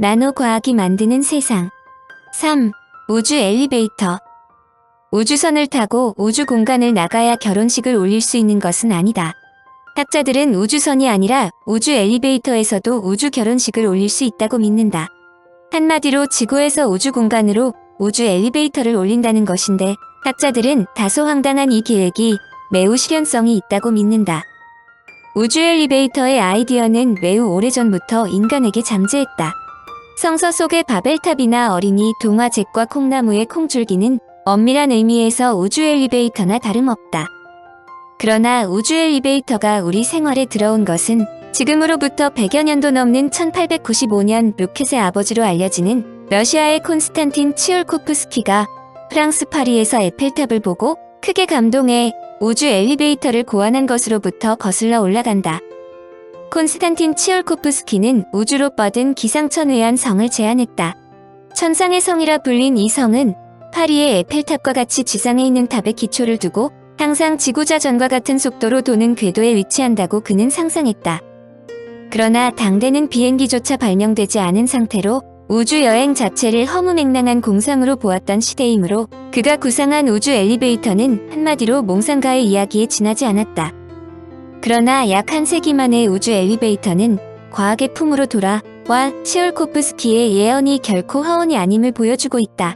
나노과학이 만드는 세상. 3. 우주 엘리베이터. 우주선을 타고 우주 공간을 나가야 결혼식을 올릴 수 있는 것은 아니다. 학자들은 우주선이 아니라 우주 엘리베이터에서도 우주 결혼식을 올릴 수 있다고 믿는다. 한마디로 지구에서 우주 공간으로 우주 엘리베이터를 올린다는 것인데, 학자들은 다소 황당한 이 계획이 매우 실현성이 있다고 믿는다. 우주 엘리베이터의 아이디어는 매우 오래전부터 인간에게 잠재했다. 성서 속의 바벨탑이나 어린이 동화 잭과 콩나무의 콩줄기는 엄밀한 의미에서 우주 엘리베이터나 다름없다. 그러나 우주 엘리베이터가 우리 생활에 들어온 것은 지금으로부터 100여 년도 넘는 1895년 로켓의 아버지로 알려지는 러시아의 콘스탄틴 치올코프스키가 프랑스 파리에서 에펠탑을 보고 크게 감동해 우주 엘리베이터를 고안한 것으로부터 거슬러 올라간다. 콘스탄틴 치올코프스키는 우주로 뻗은 기상천외한 성을 제안했다. 천상의 성이라 불린 이 성은 파리의 에펠탑과 같이 지상에 있는 탑에 기초를 두고 항상 지구자전과 같은 속도로 도는 궤도에 위치한다고 그는 상상했다. 그러나 당대는 비행기조차 발명되지 않은 상태로 우주여행 자체를 허무맹랑한 공상으로 보았던 시대이므로 그가 구상한 우주 엘리베이터는 한마디로 몽상가의 이야기에 지나지 않았다. 그러나 약 한 세기 만에 우주 엘리베이터는 과학의 품으로 돌아와 치올코프스키의 예언이 결코 허언이 아님을 보여주고 있다.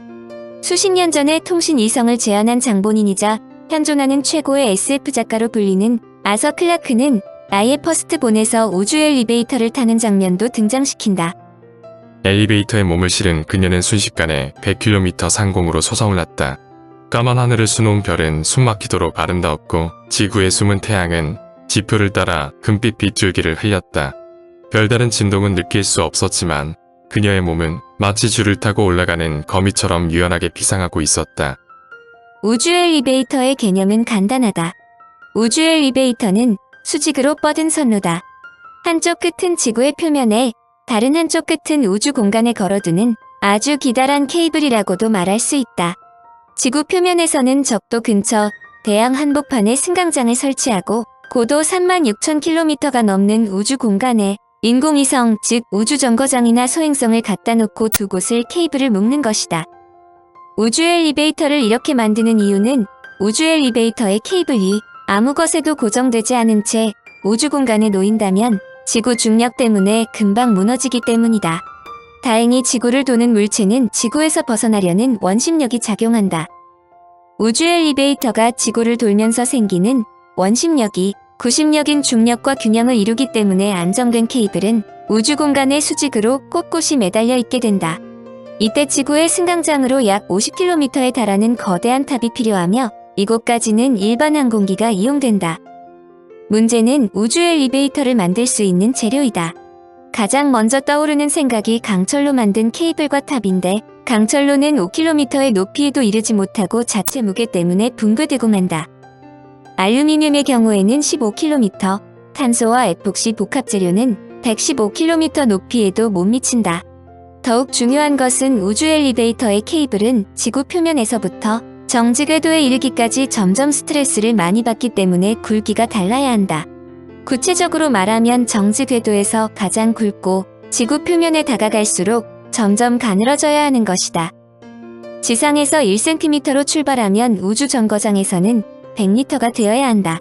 수십 년 전에 통신 이성을 제안한 장본인이자 현존하는 최고의 SF 작가로 불리는 아서 클라크는 아예 퍼스트본에서 우주 엘리베이터를 타는 장면도 등장시킨다. 엘리베이터에 몸을 실은 그녀는 순식간에 100km 상공으로 솟아올랐다. 까만 하늘을 수놓은 별은 숨막히도록 아름다웠고 지구의 숨은 태양은 지표를 따라 금빛 빗줄기를 흘렸다. 별다른 진동은 느낄 수 없었지만 그녀의 몸은 마치 줄을 타고 올라가는 거미처럼 유연하게 비상하고 있었다. 우주 엘리베이터의 개념은 간단하다. 우주 엘리베이터는 수직으로 뻗은 선로다. 한쪽 끝은 지구의 표면에, 다른 한쪽 끝은 우주 공간에 걸어두는 아주 기다란 케이블이라고도 말할 수 있다. 지구 표면에서는 적도 근처 대양 한복판에 승강장을 설치하고 고도 36,000km가 넘는 우주 공간에 인공위성, 즉 우주정거장이나 소행성을 갖다 놓고 두 곳을 케이블을 묶는 것이다. 우주 엘리베이터를 이렇게 만드는 이유는 우주 엘리베이터의 케이블이 아무 것에도 고정되지 않은 채 우주 공간에 놓인다면 지구 중력 때문에 금방 무너지기 때문이다. 다행히 지구를 도는 물체는 지구에서 벗어나려는 원심력이 작용한다. 우주 엘리베이터가 지구를 돌면서 생기는 원심력이 구심력인 중력과 균형을 이루기 때문에 안정된 케이블은 우주 공간의 수직으로 꼿꼿이 매달려 있게 된다. 이때 지구의 승강장으로 약 50km에 달하는 거대한 탑이 필요하며 이곳까지는 일반 항공기가 이용된다. 문제는 우주 엘리베이터를 만들 수 있는 재료이다. 가장 먼저 떠오르는 생각이 강철로 만든 케이블과 탑인데, 강철로는 5km의 높이에도 이르지 못하고 자체 무게 때문에 붕괴되고 만다. 알루미늄의 경우에는 15km, 탄소와 에폭시 복합 재료는 115km 높이에도 못 미친다. 더욱 중요한 것은 우주 엘리베이터의 케이블은 지구 표면에서부터 정지 궤도에 이르기까지 점점 스트레스를 많이 받기 때문에 굵기가 달라야 한다. 구체적으로 말하면 정지 궤도에서 가장 굵고 지구 표면에 다가갈수록 점점 가늘어져야 하는 것이다. 지상에서 1cm로 출발하면 우주 정거장에서는 100m가 되어야 한다.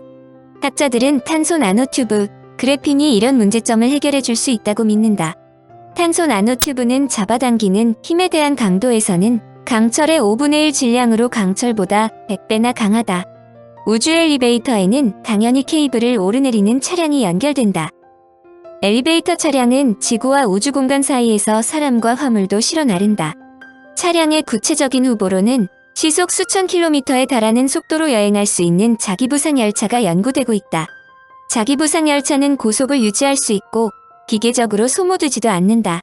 학자들은 탄소 나노튜브, 그래핀이 이런 문제점을 해결해 줄 수 있다고 믿는다. 탄소 나노튜브는 잡아당기는 힘에 대한 강도에서는 강철의 5분의 1 질량으로 강철보다 100배나 강하다. 우주 엘리베이터에는 당연히 케이블을 오르내리는 차량이 연결된다. 엘리베이터 차량은 지구와 우주 공간 사이에서 사람과 화물도 실어 나른다. 차량의 구체적인 후보로는 시속 수천 킬로미터에 달하는 속도로 여행할 수 있는 자기부상 열차가 연구되고 있다. 자기부상 열차는 고속을 유지할 수 있고 기계적으로 소모되지도 않는다.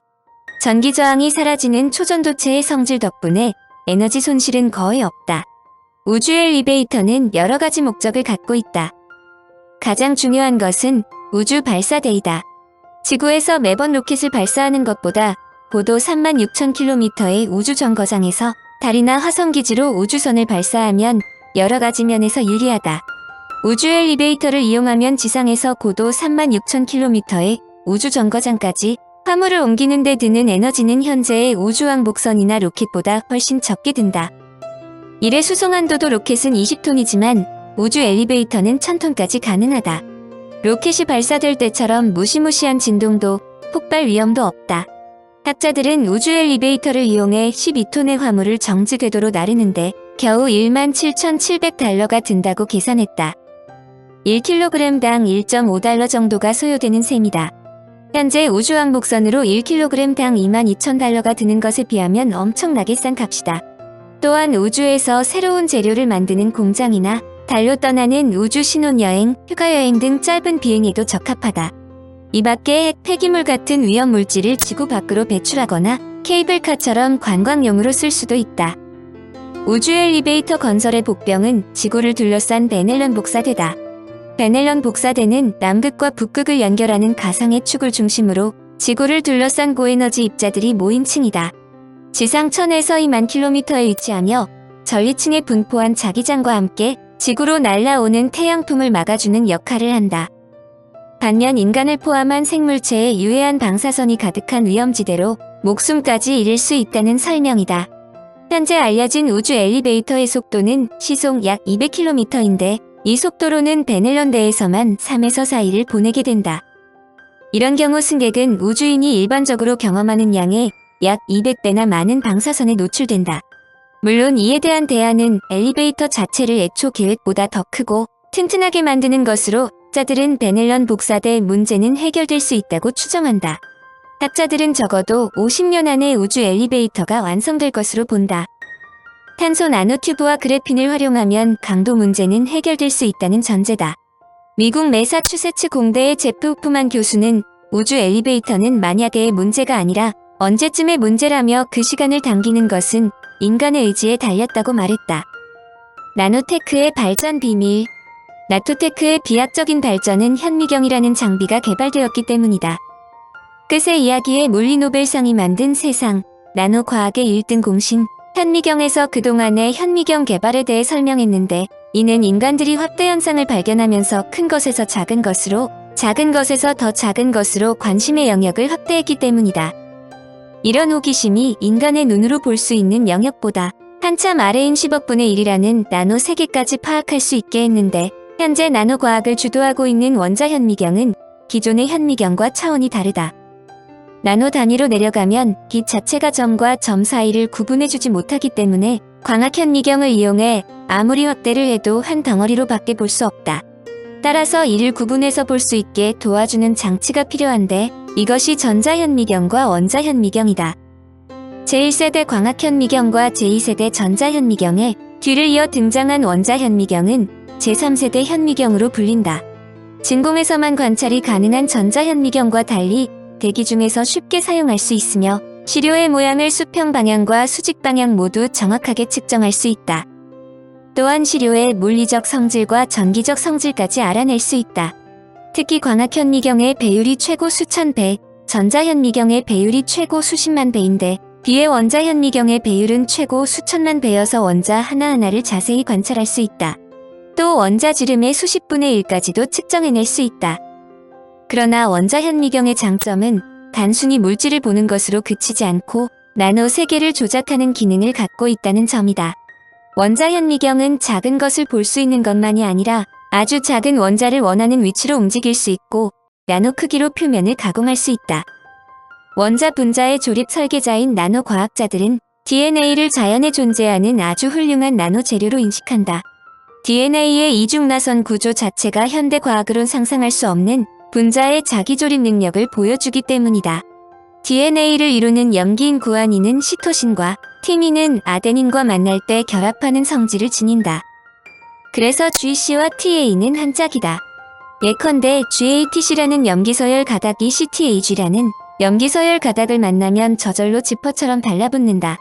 전기 저항이 사라지는 초전도체의 성질 덕분에 에너지 손실은 거의 없다. 우주 엘리베이터는 여러 가지 목적을 갖고 있다. 가장 중요한 것은 우주 발사대이다. 지구에서 매번 로켓을 발사하는 것보다 고도 36,000km의 우주 정거장에서 달이나 화성 기지로 우주선을 발사하면 여러 가지 면에서 유리하다. 우주 엘리베이터를 이용하면 지상에서 고도 36,000km의 우주 정거장까지 화물을 옮기는 데 드는 에너지는 현재의 우주왕복선이나 로켓보다 훨씬 적게 든다. 이래 수송한도도 로켓은 20톤이지만 우주 엘리베이터는 1000톤까지 가능하다. 로켓이 발사될 때처럼 무시무시한 진동도 폭발 위험도 없다. 학자들은 우주 엘리베이터를 이용해 12톤의 화물을 정지 궤도로 나르는데 겨우 17,700달러가 든다고 계산했다. 1kg당 1.5달러 정도가 소요되는 셈이다. 현재 우주왕복선으로 1kg당 22,000달러가 드는 것에 비하면 엄청나게 싼 값이다. 또한 우주에서 새로운 재료를 만드는 공장이나 달로 떠나는 우주 신혼여행, 휴가여행 등 짧은 비행에도 적합하다. 이 밖에 핵 폐기물 같은 위험물질을 지구 밖으로 배출하거나 케이블카처럼 관광용으로 쓸 수도 있다. 우주 엘리베이터 건설의 복병은 지구를 둘러싼 베넬런 복사대다. 베넬런 복사대는 남극과 북극을 연결하는 가상의 축을 중심으로 지구를 둘러싼 고에너지 입자들이 모인 층이다. 지상 1000에서 2만 킬로미터에 위치하며 전리층에 분포한 자기장과 함께 지구로 날아오는 태양풍을 막아주는 역할을 한다. 반면 인간을 포함한 생물체의 유해한 방사선이 가득한 위험지대로 목숨까지 잃을 수 있다는 설명이다. 현재 알려진 우주 엘리베이터의 속도는 시속 약 200km인데 이 속도로는 베넬런대에서만 3에서 4일을 보내게 된다. 이런 경우 승객은 우주인이 일반적으로 경험하는 양의 약 200배나 많은 방사선에 노출된다. 물론 이에 대한 대안은 엘리베이터 자체를 애초 계획보다 더 크고 튼튼하게 만드는 것으로 학자들은 베넬런 복사대 문제는 해결될 수 있다고 추정한다. 학자들은 적어도 50년 안에 우주 엘리베이터가 완성될 것으로 본다. 탄소 나노튜브와 그래핀을 활용하면 강도 문제는 해결될 수 있다는 전제다. 미국 매사추세츠 공대의 제프 후프만 교수는 우주 엘리베이터는 만약의 문제가 아니라 언제쯤의 문제라며 그 시간을 당기는 것은 인간의 의지에 달렸다고 말했다. 나노테크의 발전 비밀. 나토테크의 비약적인 발전은 현미경이라는 장비가 개발되었기 때문이다. 끝의 이야기에 물리노벨상이 만든 세상, 나노과학의 1등 공신, 현미경에서 그동안의 현미경 개발에 대해 설명했는데 이는 인간들이 확대 현상을 발견하면서 큰 것에서 작은 것으로, 작은 것에서 더 작은 것으로 관심의 영역을 확대했기 때문이다. 이런 호기심이 인간의 눈으로 볼 수 있는 영역보다 한참 아래인 10억분의 1이라는 나노 세계까지 파악할 수 있게 했는데 현재 나노과학을 주도하고 있는 원자현미경은 기존의 현미경과 차원이 다르다. 나노 단위로 내려가면 빛 자체가 점과 점 사이를 구분해주지 못하기 때문에 광학현미경을 이용해 아무리 확대를 해도 한 덩어리로 밖에 볼 수 없다. 따라서 이를 구분해서 볼 수 있게 도와주는 장치가 필요한데 이것이 전자현미경과 원자현미경이다. 제1세대 광학현미경과 제2세대 전자현미경에 뒤를 이어 등장한 원자현미경은 제3세대 현미경으로 불린다. 진공에서만 관찰이 가능한 전자현미경과 달리 대기 중에서 쉽게 사용할 수 있으며 시료의 모양을 수평 방향과 수직 방향 모두 정확하게 측정할 수 있다. 또한 시료의 물리적 성질과 전기적 성질까지 알아낼 수 있다. 특히 광학현미경의 배율이 최고 수천 배, 전자현미경의 배율이 최고 수십만 배인데 비의 원자현미경의 배율은 최고 수천만 배여서 원자 하나하나를 자세히 관찰할 수 있다. 또 원자지름의 수십분의 1까지도 측정해낼 수 있다. 그러나 원자현미경의 장점은 단순히 물질을 보는 것으로 그치지 않고 나노 세계를 조작하는 기능을 갖고 있다는 점이다. 원자현미경은 작은 것을 볼 수 있는 것만이 아니라 아주 작은 원자를 원하는 위치로 움직일 수 있고 나노 크기로 표면을 가공할 수 있다. 원자 분자의 조립 설계자인 나노 과학자들은 DNA를 자연에 존재하는 아주 훌륭한 나노 재료로 인식한다. DNA의 이중나선 구조 자체가 현대 과학으론 상상할 수 없는 분자의 자기조립 능력을 보여주기 때문이다. DNA를 이루는 염기인 구아닌은 시토신과 티민은 아데닌과 만날 때 결합하는 성질을 지닌다. 그래서 GC와 TA는 한 짝이다. 예컨대 GATC라는 염기서열 가닥이 CTAG라는 염기서열 가닥을 만나면 저절로 지퍼처럼 달라붙는다.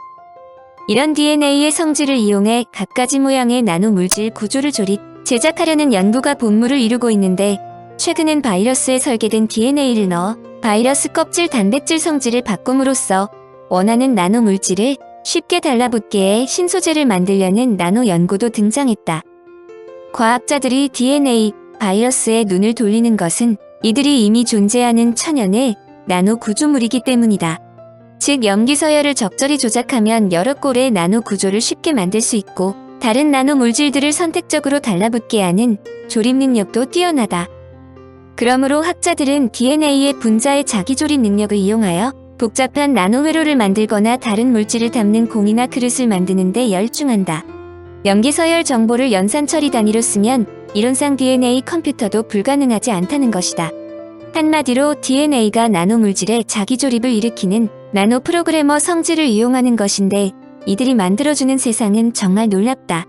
이런 DNA의 성질을 이용해 갖가지 모양의 나노 물질 구조를 조립, 제작하려는 연구가 본물을 이루고 있는데 최근엔 바이러스에 설계된 DNA를 넣어 바이러스 껍질 단백질 성질을 바꿈으로써 원하는 나노 물질을 쉽게 달라붙게 해 신소재를 만들려는 나노 연구도 등장했다. 과학자들이 DNA, 바이러스에 눈을 돌리는 것은 이들이 이미 존재하는 천연의 나노 구조물이기 때문이다. 즉 염기 서열을 적절히 조작하면 여러 꼴의 나노 구조를 쉽게 만들 수 있고 다른 나노 물질들을 선택적으로 달라붙게 하는 조립 능력도 뛰어나다. 그러므로 학자들은 DNA의 분자의 자기조립 능력을 이용하여 복잡한 나노 회로를 만들거나 다른 물질을 담는 공이나 그릇을 만드는 데 열중한다. 염기 서열 정보를 연산 처리 단위로 쓰면 이론상 DNA 컴퓨터도 불가능하지 않다는 것이다. 한마디로 DNA가 나노 물질의 자기조립을 일으키는 나노 프로그래머 성질을 이용하는 것인데 이들이 만들어주는 세상은 정말 놀랍다.